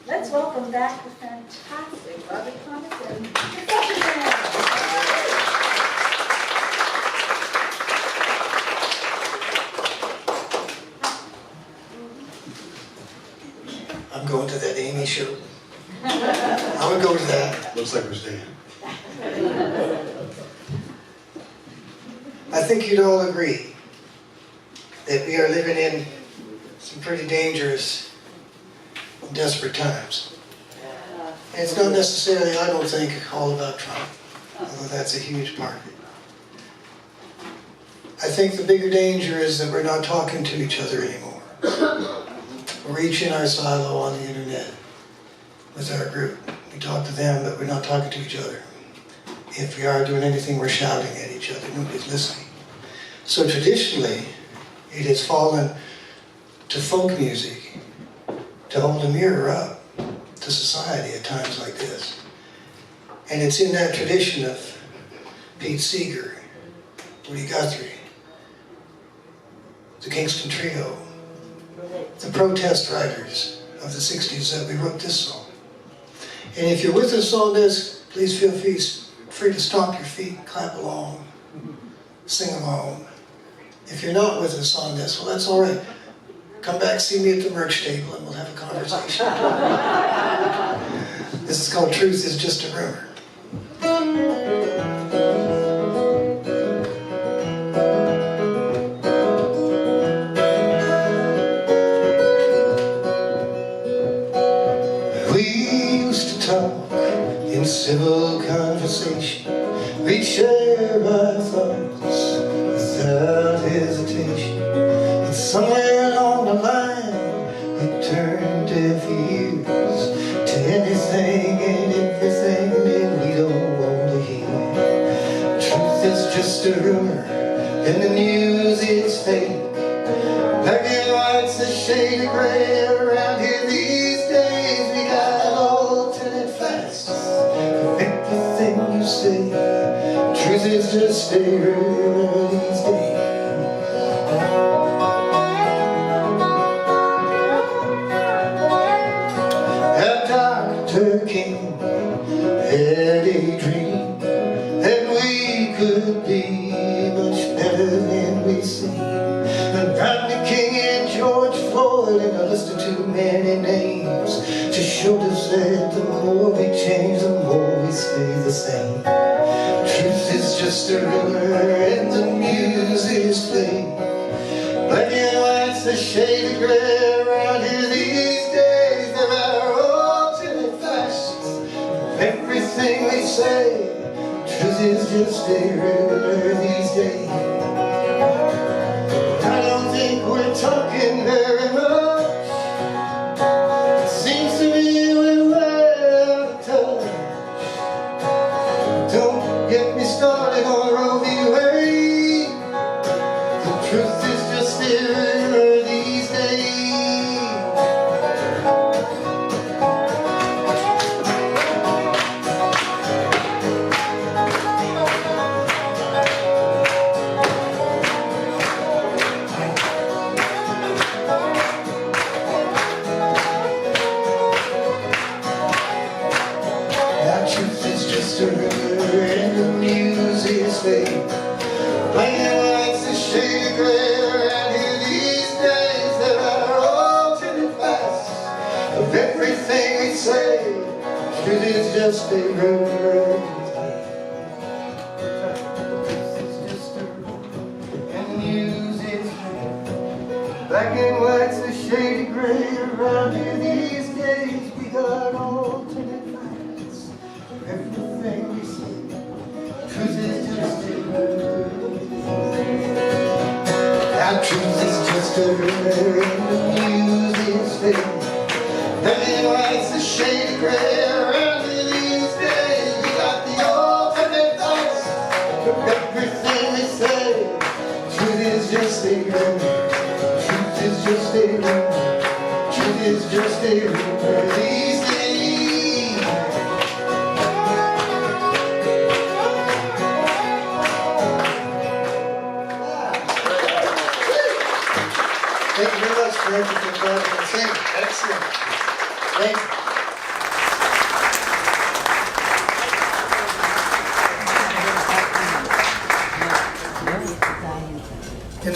Let's welcome back the fantastic Bobby Thomas and the sessionmen. I'm going to that Amy show. I would go to that. Looks like we're staying. I think you'd all agree that we are living in some pretty dangerous and desperate times. And it's not necessarily, I don't think, all about Trump, although that's a huge part of it. I think the bigger danger is that we're not talking to each other anymore. We're each in our silo on the internet with our group. We talk to them, but we're not talking to each other. If we are doing anything, we're shouting at each other. Nobody's listening. So traditionally, it has fallen to folk music to hold a mirror up to society at times like this. And it's in that tradition of Pete Seeger, Woody Guthrie, the Kingston Trio, the protest writers of the 60s that we wrote this song. And if you're with us on this, please feel free to stomp your feet, clap along, sing along. If you're not with us on this, well, that's all right. Come back, see me at the merch table, and we'll have a conversation. This is called Truth Is Just a Rumor. We used to talk in civil conversation. We'd share our thoughts without hesitation. And somewhere along the line, we turned deaf ears to anything and everything that we don't want to hear. Truth is just a rumor, and the news is fake. Black and white's a shade of gray around here these days. We got alternate facts for everything you say. Truth is just a rumor these days. Our Dr. King had a dream that we could be much better than we seem. And Rodney King and George Floyd, and I listed too many names to show us that the more we change, the more we stay the same. Truth is just a rumor and the music's played. Black and white's a shade of gray around here these days. There are alternate facts of everything we say. Truth is just a rumor these days. I don't think we're talking very much. It seems to me we're way out of touch. Don't get me started on Roe v. Wade. The truth is just a rumor these days. Now truth is just a rumor and the news is fake. Black and white's a shade of gray around here these days. There are alternate facts of everything we say. Truth is just a rumor. Truth is just a rumor and the news is fake. Black and white's a shade of gray around here these days. We got alternate facts of everything we say. Truth is just a rumor. Our truth is just a rumor and the news is fake. Black and white's a shade of gray around here these days. We got the alternate facts of everything we say. Truth is just a rumor. Truth is just a rumor. Truth is just a rumor these days. Thank you very much. Thank you for coming and singing. Excellent. Thank you.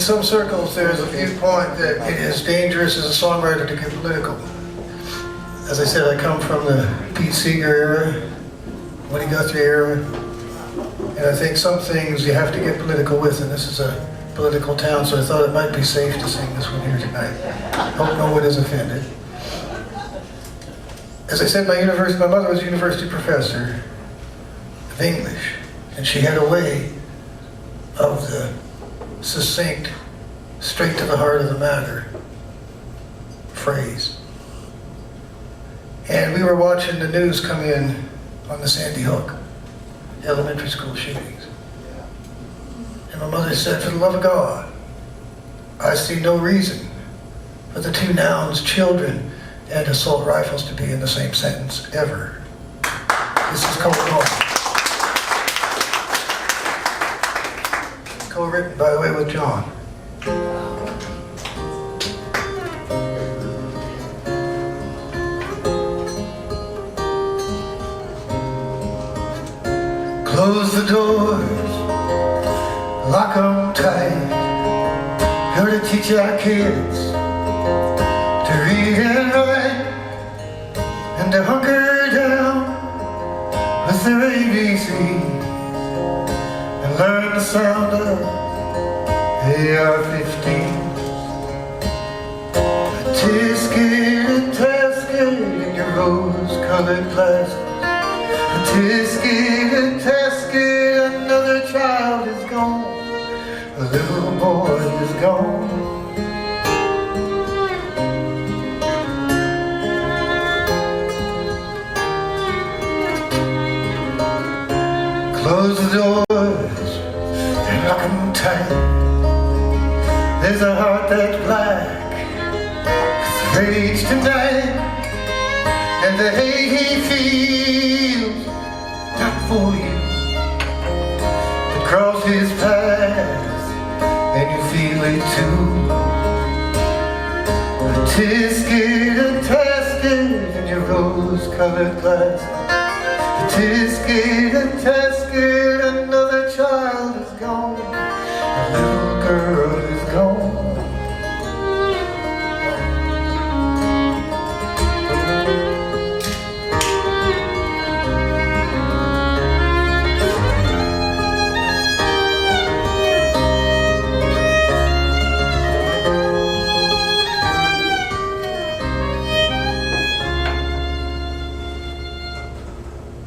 some circles, there's a viewpoint that it is dangerous as a songwriter to get political. As I said, I come from the Pete Seeger era, Woody Guthrie era, and I think some things you have to get political with, and this is a political town, so I thought it might be safe to sing this one here tonight. Hope no one is offended. As I said, my mother was a university professor of English, and she had a way of the succinct, straight to the heart of the matter phrase. And we were watching the news come in on the Sandy Hook elementary school shootings. And my mother said, for the love of God, I see no reason for the two nouns children and assault rifles to be in the same sentence ever. This is co-written, by the way, with Jon. Close the doors, lock 'em tight. Gotta teach our kids to read and write, and to hunker down with their ABC, and learn the sound of AR-15. A tisket, a tasket in your rose-colored plastic. A tisket, a tasket, another child is gone. A little boy is gone. Close the doors and lock 'em tight. There's a heart that's black, it's rage tonight, and the hate he feels not for you. It cross his path, and you feel it too. A tisket, a tasket in your rose-colored glass. A tisket, a tasket, another child is gone. A little girl is gone.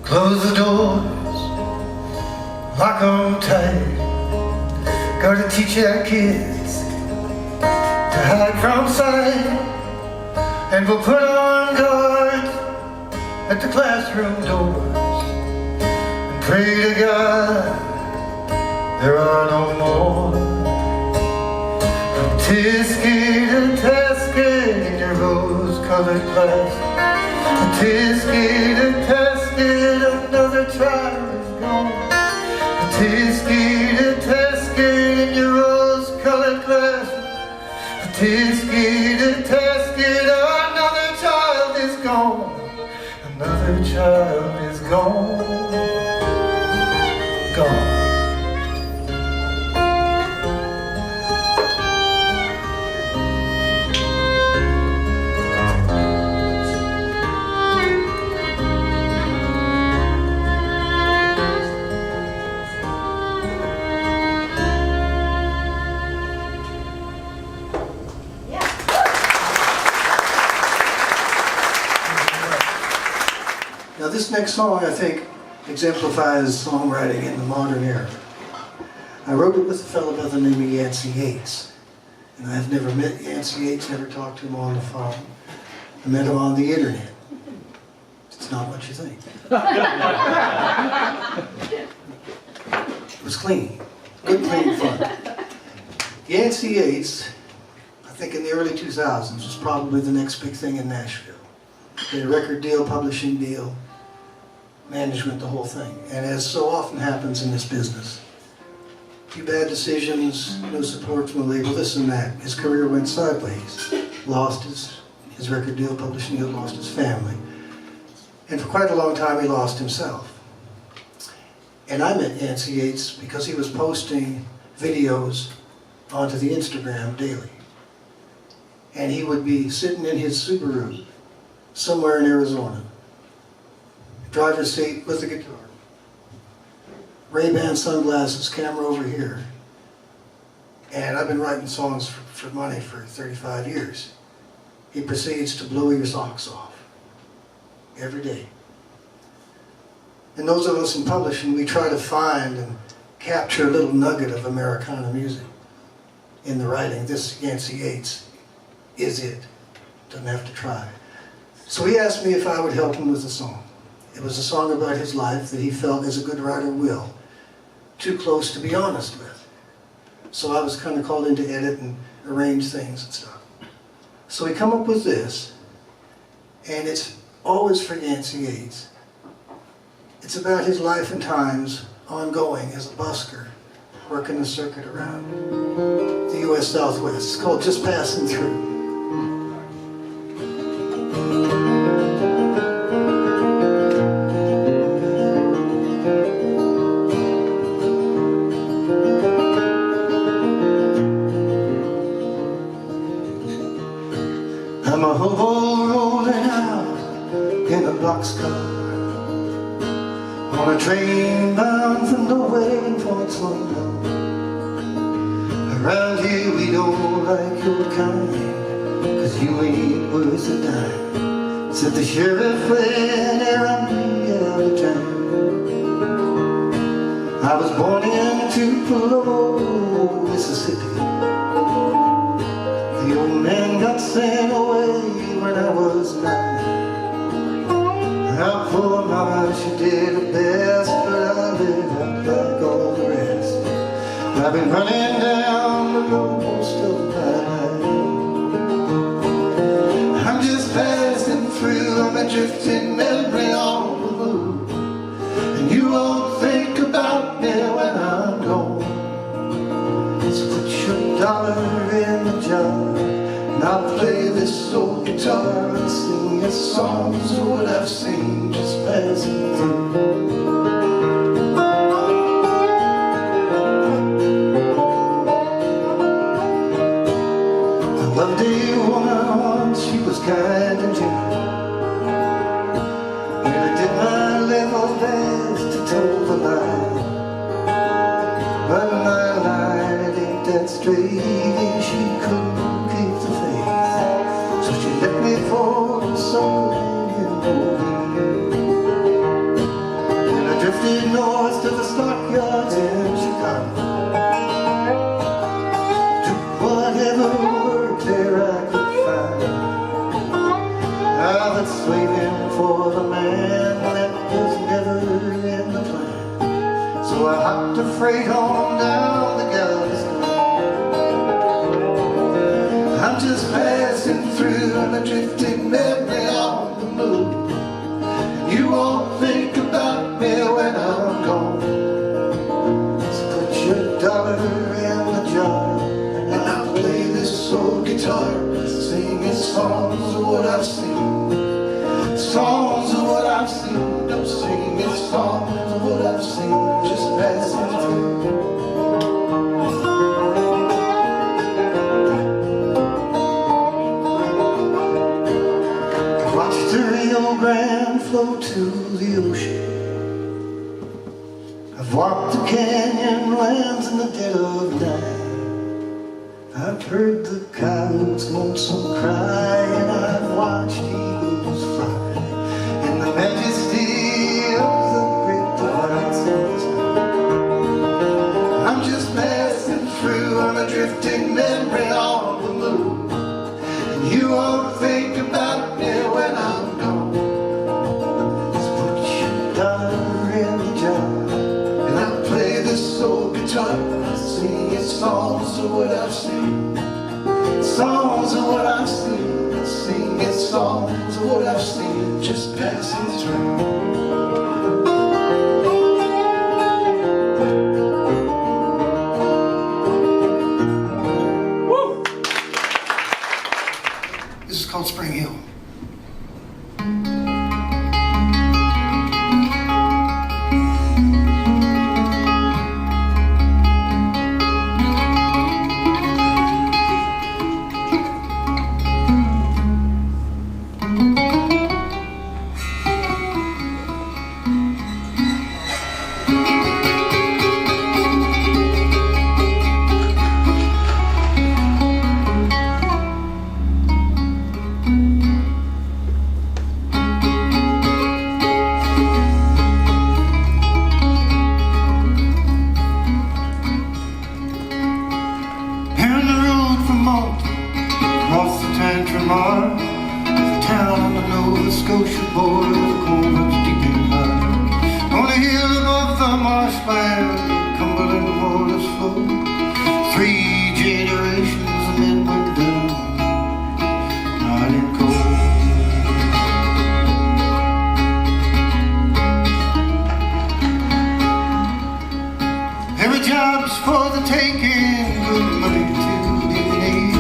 Close the doors, lock 'em tight. Gotta teach our kids to hide from sight, and we'll put on guard at the classroom doors and pray to God there are no more. A tisket, a tasket in your rose-colored glass. A tisket, a tasket, another child is gone. A tisket, a tasket in your rose-colored glass. A tisket, a tasket, another child is gone. Another child is gone. Gone. Now this next song, I think, exemplifies songwriting in the modern era. I wrote it with a fellow by the name of Yancey Yates. And I've never met Yancey Yates, never talked to him on the phone. I met him on the internet. It's not what you think. It was clean. Good, clean fun. Yancey Yates, I think in the early 2000s, was probably the next big thing in Nashville. Get a record deal, publishing deal, management, the whole thing. And as so often happens in this business, a few bad decisions, no support from the label, this and that. His career went sideways. Lost his record deal, publishing deal, lost his family. And for quite a long time he lost himself. And I met Yancey Yates because he was posting videos onto the Instagram daily. And he would be sitting in his Subaru somewhere in Arizona, driver's seat with a guitar, Ray-Ban sunglasses, camera over here. And I've been writing songs for money for 35 years. He proceeds to blow your socks off every day. And those of us in publishing, we try to find and capture a little nugget of Americana music in the writing. This Yancey Yates is it. Doesn't have to try. So he asked me if I would help him with a song. It was a song about his life that he felt, as a good writer will, too close to be honest with. So I was kind of called in to edit and arrange things and stuff. So we come up with this, and it's always for Yancey Yates. It's about his life and times ongoing as a busker, working the circuit around the U.S. Southwest. It's called Just Passing Through. I'm a hobo rolling out in a boxcar on a train bound from nowhere in Moncton. Around here we don't like your kind, 'cause you ain't worth a dime, said the sheriff when there on me out of town. I was born in Tupelo, Mississippi. The old man got sent away when I was 9. Now poor mama, she did her best, but I lived up like all the rest. I've been running down the road most of my life. I'm just passing through, I'm a drifting memory on the move, and you won't think about me when I'm gone. So put your dollar in the jar, and I'll play this old guitar and sing your songs of what I've seen just passing through. I loved a woman once, she was kind and gentle. Nearly did my level best to toe the line, but my line, it ain't that straight, and she couldn't keep the faith, so she let me fall for something you know me. And I drifted north to the stockyards in Chicago, took whatever work there I could find. I've been slaving for the man that was never in the plan, so I hopped a freight on down the gallows. I'm just passing through on a drifting memory on the move, and you won't think about me when I'm gone. So put your dollar in the jar, and I'll play this old guitar, singing songs of what I've seen, songs of what I've seen. I'm singing songs of what I've seen, just passing through. Watch the Rio Grande flow to the ocean. I've walked the canyon lands in the dead of night. I've heard the coyotes lonesome cry, and I've watched eagles fly in the majesty of the great divine sky. I'm just passing through on a drifting memory on the move, and you won't think about me when I'm gone. So put your dollar in the jar, and I'll play this old guitar, singing songs of what I've seen, songs of what I've seen, singing songs of what I've seen, just passing through. This is called Spring Hill. border, the cold runs deep and high. On a hill above the marshland, Cumberland waters flow. 3 generations of men went down, night and cold. Every job's for the taking, good money to be made.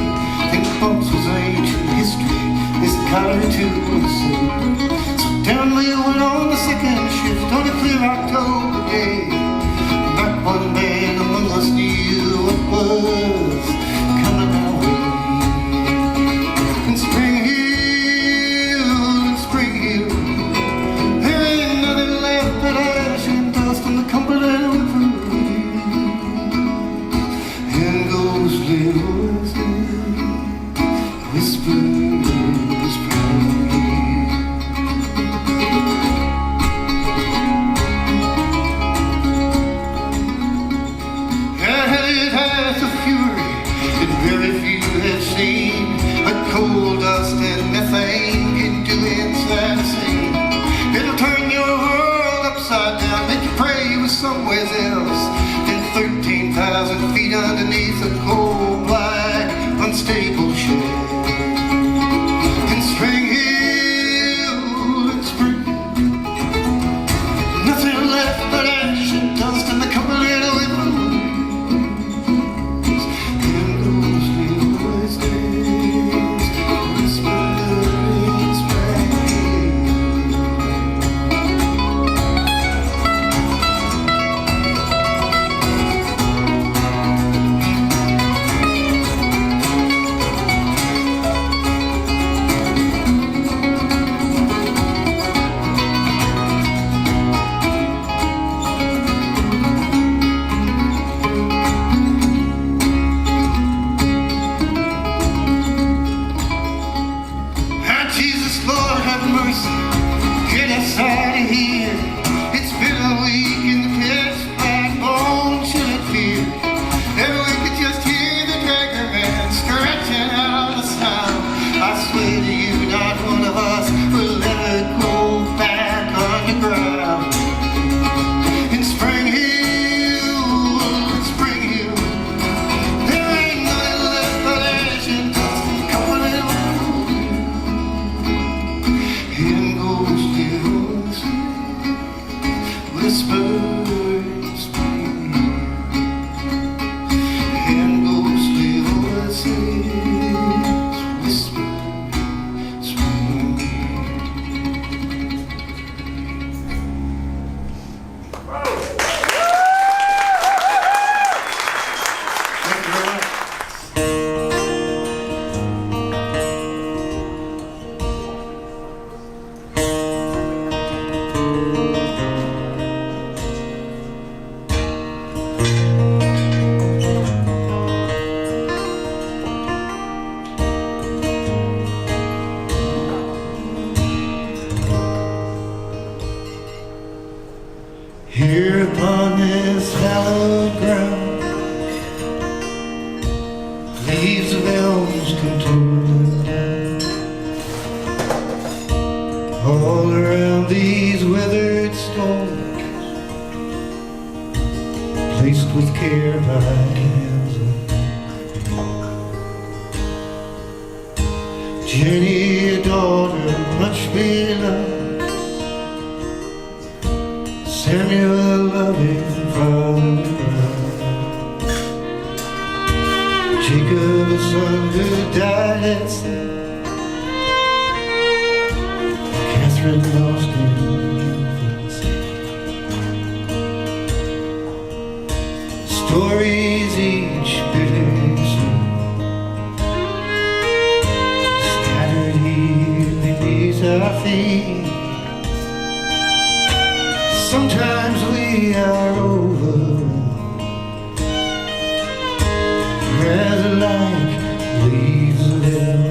Think folks was ancient history, this color too was saved. So down we went on the second shift on a clear October day. Not one man among us knew what was coming our way. In Spring Hill, there ain't nothing left but ash and dust on the Cumberland River. And ghostly voices whisper, whisper. It has a fury that very few have seen, but coal dust and methane can do inside a scene. It'll turn your world upside down, make you pray you was somewhere else. And 13,000 feet underneath a cold, black, unstable shell. In Spring Hill, in Spring, nothing left but ash and dust in the Cumberland River. And ghostly voices whisper in Spring Hill. Ah, Jesus, Lord, have mercy. Get us out of here. It's been a week in the pitch black bone chilling fear. And we could just hear the dragger man scratching out a sound. I swear to you, not one of us will ever go back underground. In Spring Hill, there ain't nothing left but ash and dust and Cumberland Road. And ghostly voices whisper in Spring Hill. And ghostly voices whisper Spring Hill. Thank you very much. Here upon this hallowed ground, leaves of elms contorted. All around these weathered stones, placed with care by hands of Jenny, a daughter much beloved, Samuel, a loving father, Jacob, a son who died at sea, Catherine lost in infancy. Stories each bittersweet, scattered here beneath our feet. Sometimes we are overwhelmed, rather like leaves of elm.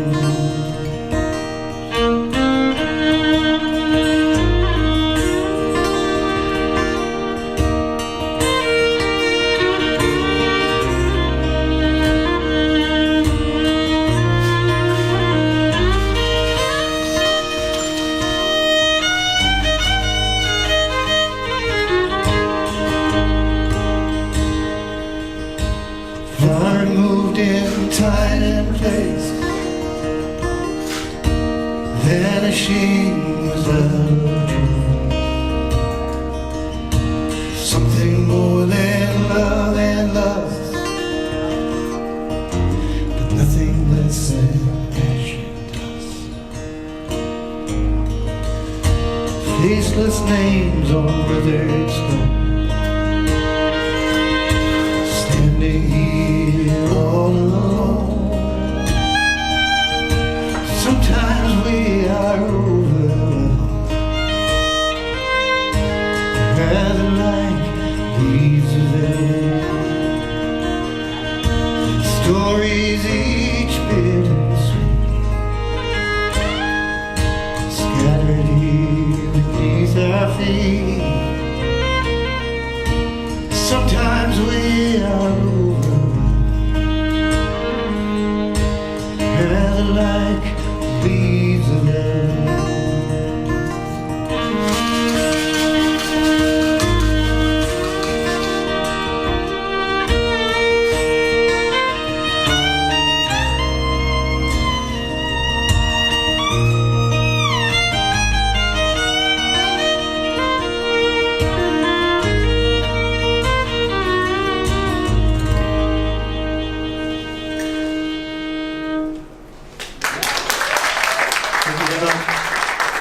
faceless names on withered stone, standing here all alone. Sometimes we are overwhelmed, rather like leaves of air. Stories each bittersweet, scattered here beneath our feet.